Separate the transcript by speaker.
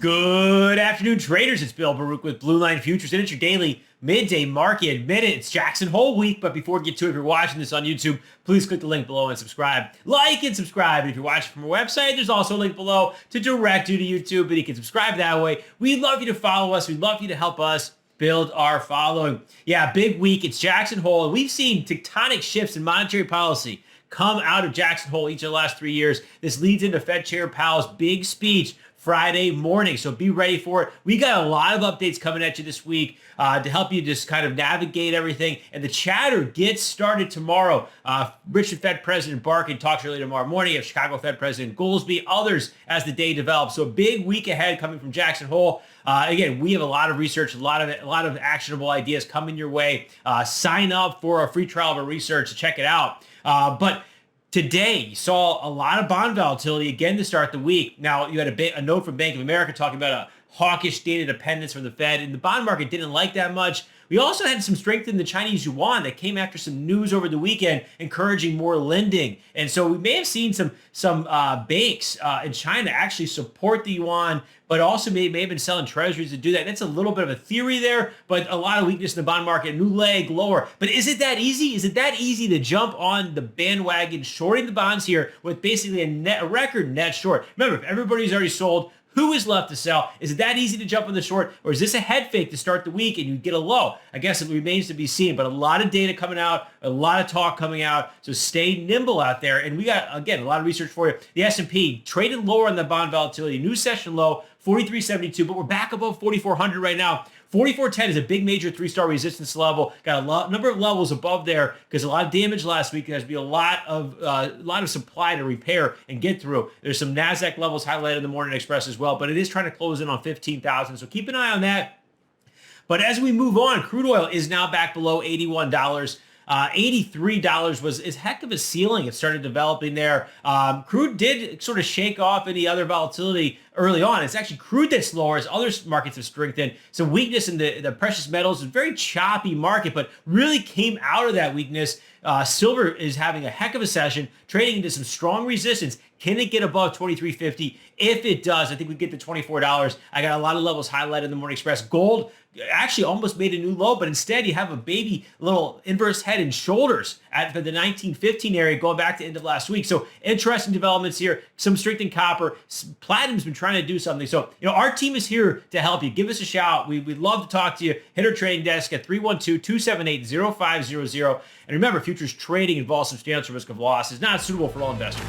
Speaker 1: Good afternoon, traders. It's Bill Baruch with Blue Line Futures, and it's your daily midday market minute. It's Jackson Hole week, but before we get to it, if you're watching this on YouTube, please click the link below and subscribe. Like and subscribe. And if you're watching from our website, there's also a link below to direct you to YouTube, and you can subscribe that way. We'd love you to follow us. We'd love you to help us build our following. Yeah, big week. It's Jackson Hole, and we've seen tectonic shifts in monetary policy come out of Jackson Hole each of the last 3 years. This leads into Fed Chair Powell's big speech Friday morning, so be ready for it. We got a lot of updates coming at you this week to help you just kind of navigate everything, and the chatter gets started tomorrow. Richmond Fed President Barkin talks early tomorrow morning. You have Chicago Fed President Goolsbee, others as the day develops. So a big week ahead coming from Jackson Hole. Again, we have a lot of research, a lot of actionable ideas coming your way. Sign up for a free trial of our research to check it out. But today, you saw a lot of bond volatility again to start the week. Now, you had a note from Bank of America talking about a hawkish data dependence from the Fed, and the bond market didn't like that much. We also had some strength in the Chinese yuan that came after some news over the weekend encouraging more lending. And so we may have seen some banks in China actually support the yuan, but also may have been selling treasuries to do that. That's a little bit of a theory there, but a lot of weakness in the bond market, new leg lower. But is it that easy? Is it that easy to jump on the bandwagon shorting the bonds here with basically a record net short? Remember, if everybody's already sold, who is left to sell? Is it that easy to jump on the short, or is this a head fake to start the week and you get a low? I guess it remains to be seen, but a lot of data coming out, a lot of talk coming out, so stay nimble out there. And we got, again, a lot of research for you. The S&P traded lower on the bond volatility, new session low, 43.72, but we're back above 4,400 right now. 44.10 is a big major three-star resistance level. Got a number of levels above there because a lot of damage last week. There's be a lot of supply to repair and get through. There's some NASDAQ levels highlighted in the Morning Express as well, but it is trying to close in on 15,000. So keep an eye on that. But as we move on, crude oil is now back below $81. $83 was as heck of a ceiling. It started developing there. Crude did sort of shake off any other volatility early on. It's actually crude that's lower as other markets have strengthened. Some weakness in the precious metals. It's a very choppy market, but really came out of that weakness. Silver is having a heck of a session, trading into some strong resistance. Can it get above 23.50? If it does, I think we get to $24. I got a lot of levels highlighted in the Morning Express. Gold actually almost made a new low, but instead you have a baby little inverse head and shoulders at the 1915 area going back to end of last week. So interesting developments here. Some strength in copper. Platinum's been trying to do something. So, our team is here to help you. Give us a shout. We'd love to talk to you. Hit our trading desk at 312-278-0500. And remember, futures trading involves substantial risk of loss. Is not suitable for all investors.